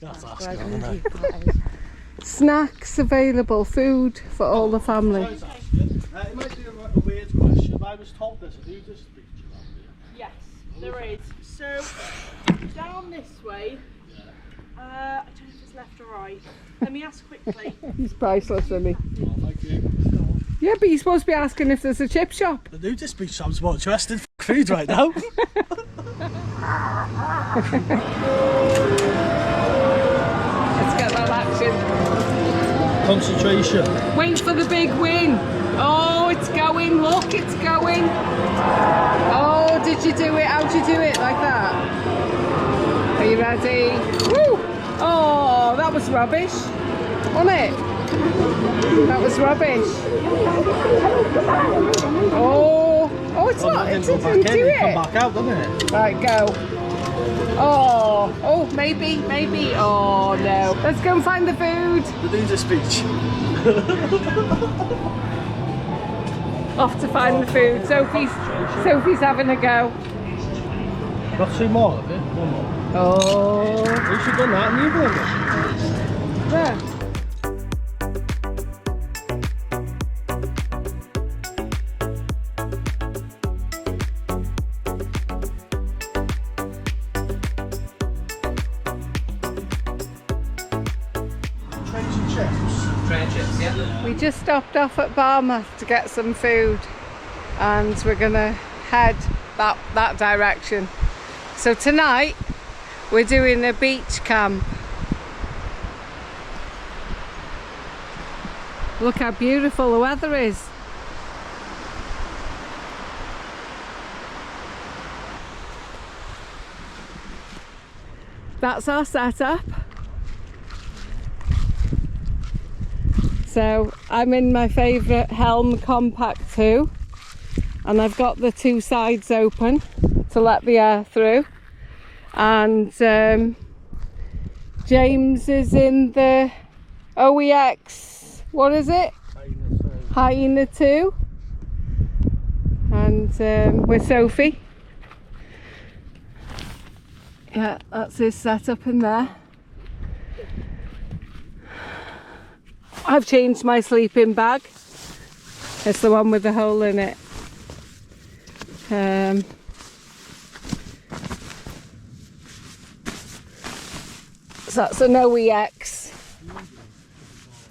That's asking, isn't it? Snacks available, food for all the family. It might be a weird question, but I was told there's a nudist beach around here. Yes, there is. So, down this way, I don't know if it's left or right. Let me ask quickly. He's priceless, isn't he? Oh, thank you. Yeah, but you're supposed to be asking if there's a chip shop. The nudist beach sounds more interesting for food right now. Let's get that action. Concentration. Wait for the big win. Oh, it's going. Look, it's going. Oh, did you do it? How'd you do it? Like that? Are you ready? Woo! Oh, that was rubbish. Wasn't it? That was rubbish. Oh, it's not. It didn't do it. Come back out, doesn't it? Right, go. Oh, maybe. Oh no. Let's go and find the food. The nudist beach. Off to find the food. Sophie's having a go. Got two more of it. One more. Oh. We should have done that and you've done it. There. We just stopped off at Barmouth to get some food and we're gonna head that direction. So tonight we're doing a beach camp. Look how beautiful the weather is. That's our setup. So I'm in my favourite Helm Compact 2 and I've got the two sides open to let the air through, and James is in the OEX, what is it? Hyena 2, and with Sophie. Yeah, that's his setup in there. I've changed my sleeping bag. It's the one with the hole in it. So that's an OEX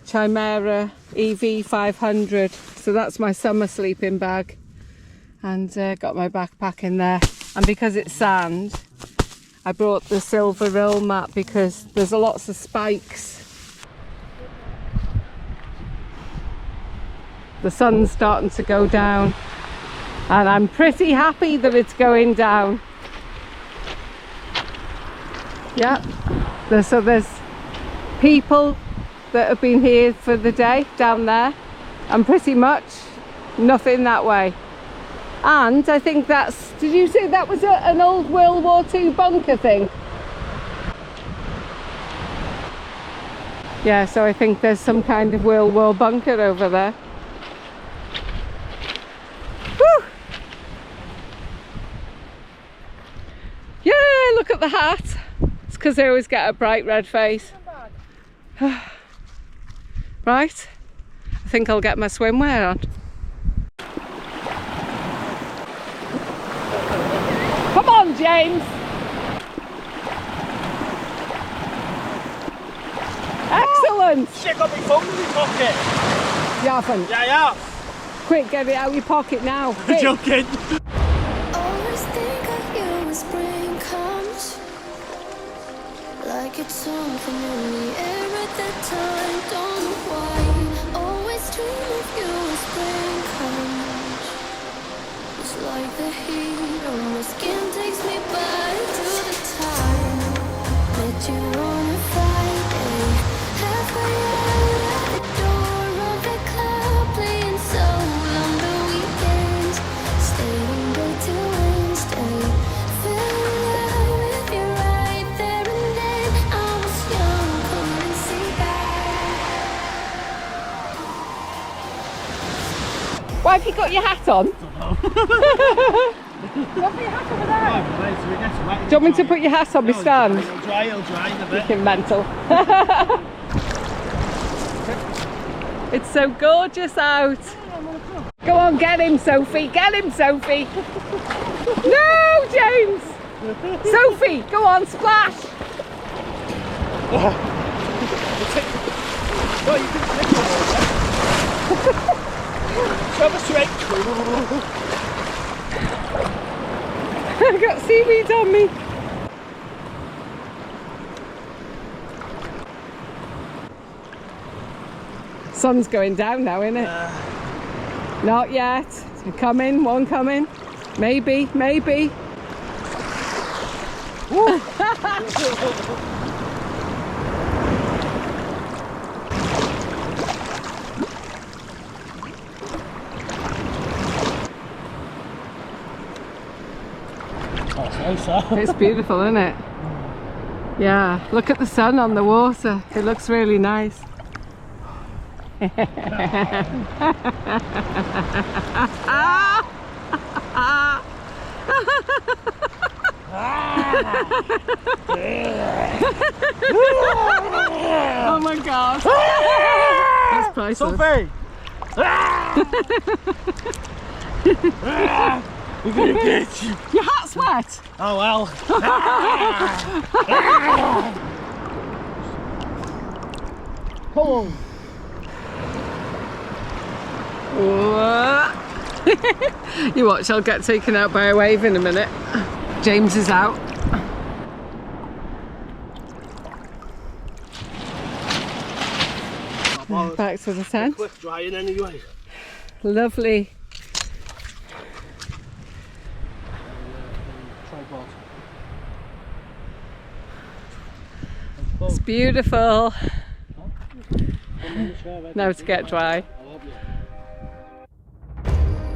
Chimera EV 500. So that's my summer sleeping bag. And got my backpack in there. And because it's sand, I brought the silver roll mat because there's lots of spikes. The sun's starting to go down and I'm pretty happy that it's going down. Yeah, so there's people that have been here for the day down there and pretty much nothing that way. And I think that's, did you say that was an old World War II bunker thing? Yeah, so I think there's some kind of World War bunker over there. Yeah, look at the hat. It's because I always get a bright red face. Right, I think I'll get my swimwear on. Come on, James. Excellent. Shit, got my phone in my pocket. You haven't? Yeah, yeah. Quick, get it out of your pocket now. I'm joking. Always think of you when spring comes, like it's something in the air at that time. Don't know why. Always dream of you when spring comes. It's like the heat on my skin takes me back to the time met you on a Friday, halfway out at the door of the club, playing soul on the weekends, staying late till Wednesday, fell in love with you right there and then. I was young, couldn't see that. Why have you got your hat on? What your hat over there? Oh, right, so we get wet. Do you want me to put your hat on my stand? It'll dry in a bit. Fucking mental. It's so gorgeous out. Go on, get him, Sophie. Get him, Sophie. No, James. Sophie, go on, splash. Oh, you can take it over. Straight. I got seaweed on me. Sun's going down now, isn't it? Not yet. Coming, one coming. Maybe, maybe. It's beautiful, isn't it? Yeah, look at the sun on the water. It looks really nice. Oh my god. That's priceless. Sophie! We're gonna get you. Your hat's wet. Oh well. Come on. You watch, I'll get taken out by a wave in a minute. James is out. Back to the tent. Quick drying anyway. Lovely. It's beautiful. Now to get dry.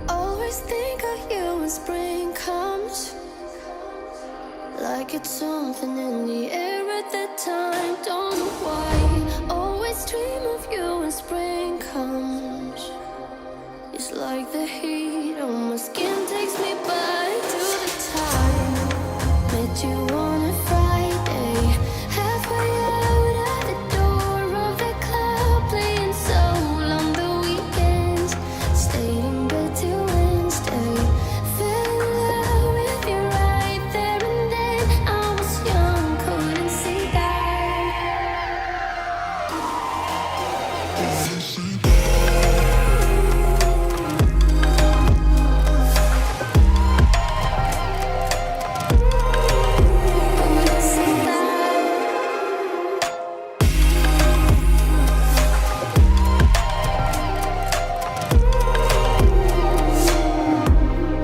Always think of you when spring comes, like it's something in the air at that time. Don't know why. Always dream of you when spring comes. It's like the heat on my skin takes me back to the time met you on a Friday, halfway out at the door of the club, playing soul on the weekends, stayed in bed till Wednesday, fell in love with you right there and then. I was young, couldn't see that.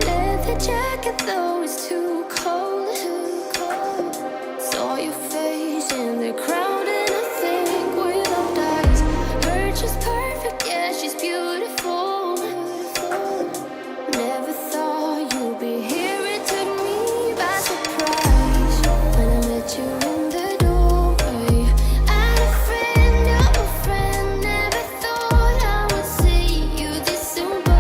Leather jacket, though it's too cold. Saw your face in the crowd, and I think without eyes, her just perfect. Yeah, she's beautiful. Never thought you'd be here. It took me by surprise when I met you in the doorway. And a friend of a friend, never thought I would see you this soon, but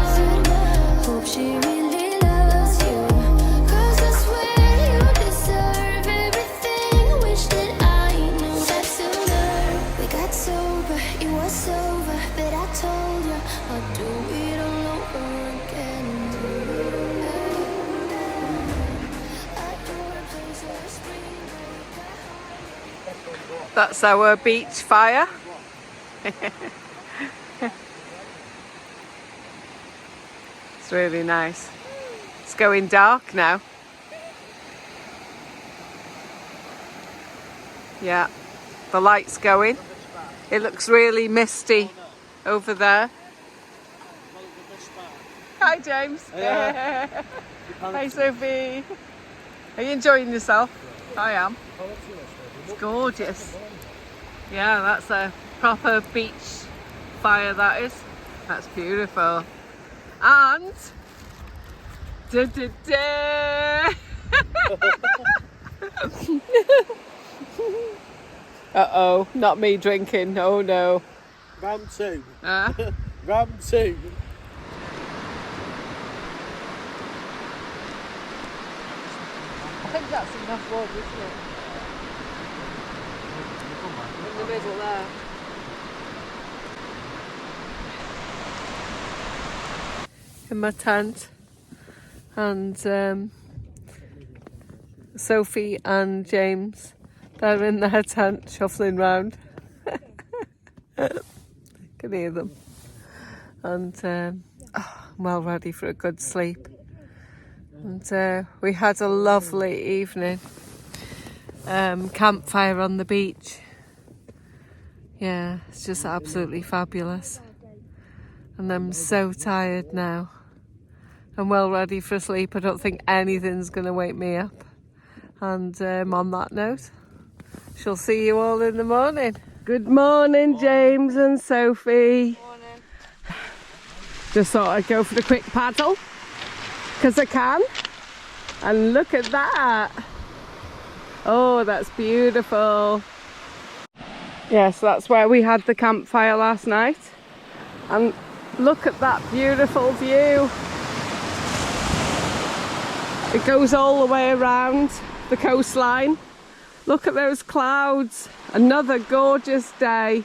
hope she really loves you, 'cause I swear you deserve everything. Wish that I knew that sooner. We got sober, it was over, but I told you I'd do it all over again. At your place in the spring break. That's our beach fire. It's really nice. It's going dark now. Yeah, the light's going. It looks really misty over there. Hi, James. Hi, Sophie. Are you enjoying yourself? I am. It's gorgeous. Yeah, that's a proper beach fire, that is. That's beautiful. And da, da, da. Uh-oh, not me drinking. Oh no. Round two. Uh, Round two. that's enough wood, isn't it? In the middle there. In my tent, and Sophie and James, they're in their tent shuffling round. Can hear them. And I'm well ready for a good sleep. And we had a lovely evening. Campfire on the beach. Yeah, it's just absolutely fabulous. And I'm so tired now. I'm well ready for sleep. I don't think anything's going to wake me up. And on that note, shall see you all in the morning. Good morning, James and Sophie. Morning. Just thought I'd go for the quick paddle, because I can. And look at that. Oh, that's beautiful. Yes, that's where we had the campfire last night. And look at that beautiful view. It goes all the way around the coastline. Look at those clouds. Another gorgeous day.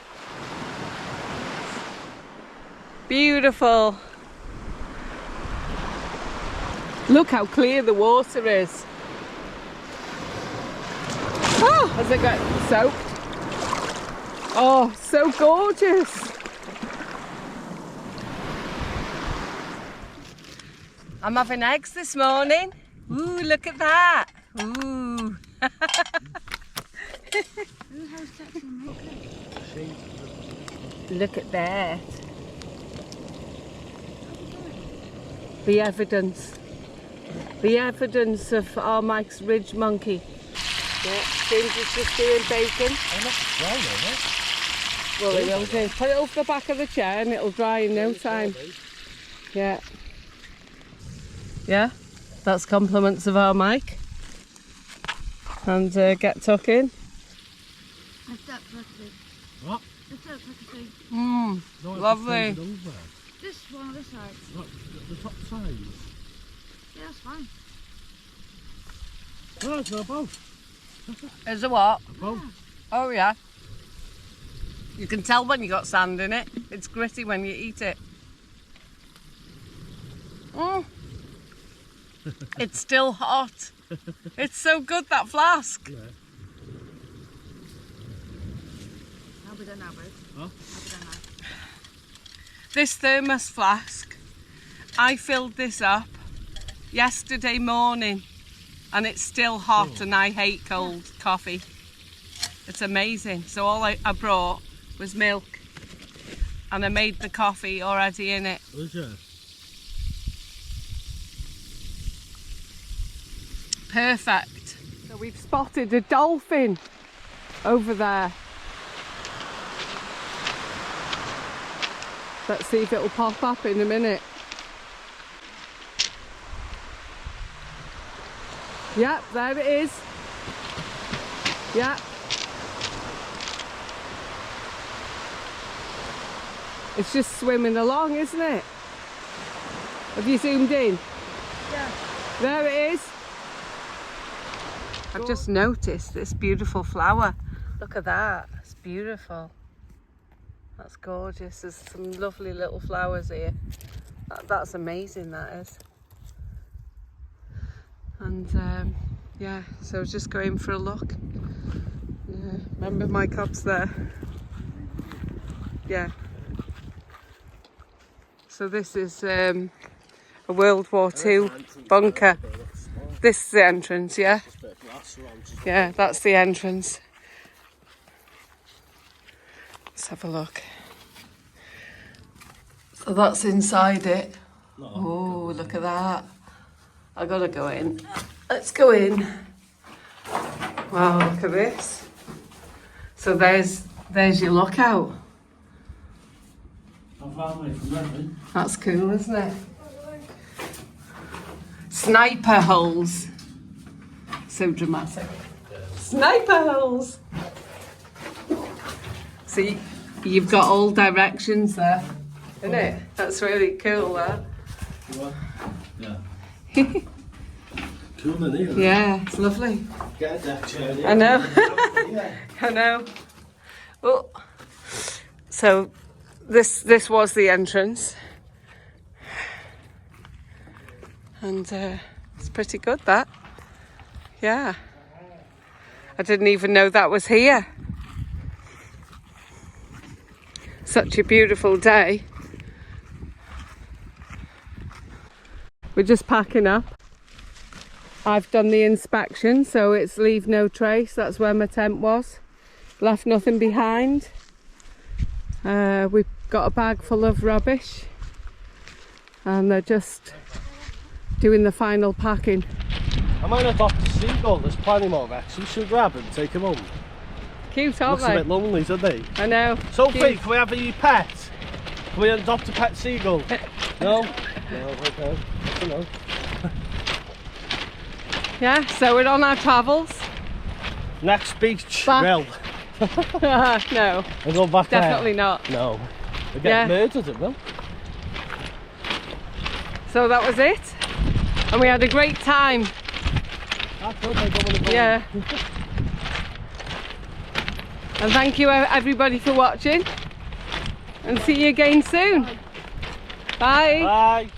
Beautiful. Look how clear the water is. Oh, has it got soaked? Oh, so gorgeous. I'm having eggs this morning. Ooh, look at that. Ooh. Look at that. The evidence. The evidence of our Mike's ridge monkey. Yeah, James is just doing bacon. Well, it will do. Put it off the back of the chair and it'll dry in no time. Yeah. Yeah, that's compliments of our Mike. And get tuck in. What? Mmm, lovely. This one on this side. What, the top size? Yeah, that's fine. Oh, it's a both. Is it what? A both. Oh yeah. You can tell when you got sand in it. It's gritty when you eat it. Mm. It's still hot. It's so good, that flask. Yeah. I'll be done now, babe. Huh? I'll be done now. This thermos flask, I filled this up yesterday morning and it's still hot, and I hate cold coffee. It's amazing. So all I brought was milk and I made the coffee already in it. Was it? Perfect. So we've spotted a dolphin over there. Let's see if it'll pop up in a minute. Yep, there it is. Yep. It's just swimming along, isn't it? Have you zoomed in? Yeah. There it is. I've just noticed this beautiful flower. Look at that. It's beautiful. That's gorgeous. There's some lovely little flowers here. That's amazing, that is. And yeah, so just going for a look. Yeah, remember my cubs there? Yeah. So this is a World War II bunker. This is the entrance, yeah? Yeah, that's the entrance. Let's have a look. So that's inside it. Oh, look at that. I gotta go in. Let's go in. Wow, look at this. So there's your lookout. That's cool, isn't it? Sniper holes. So dramatic. Sniper holes. See, you've got all directions there, isn't it? That's really cool, that. Yeah. Cool, isn't it? Yeah, it's lovely. Get a deck chair. I know. I know. Oh. So this was the entrance. And it's pretty good, that. Yeah. I didn't even know that was here. Such a beautiful day. We're just packing up. I've done the inspection, so it's leave no trace. That's where my tent was. Left nothing behind. We've got a bag full of rubbish. And they're just doing the final packing. I might adopt a seagull. There's plenty more Rex. You should grab and take him home. Cute, aren't Looks they? a bit lonely, doesn't they? I know. Sophie, Cute. can we have a pet? Can we adopt a pet seagull? No? No, okay. No. Yeah, so we're on our travels. Next beach, Back. well. No, I'll go back definitely there. not. No. We'll get Yeah. murdered, it will. So that was it. And we had a great time. That's good, I don't want to go. Yeah. And thank you everybody for watching. And see you again soon. Bye. Bye.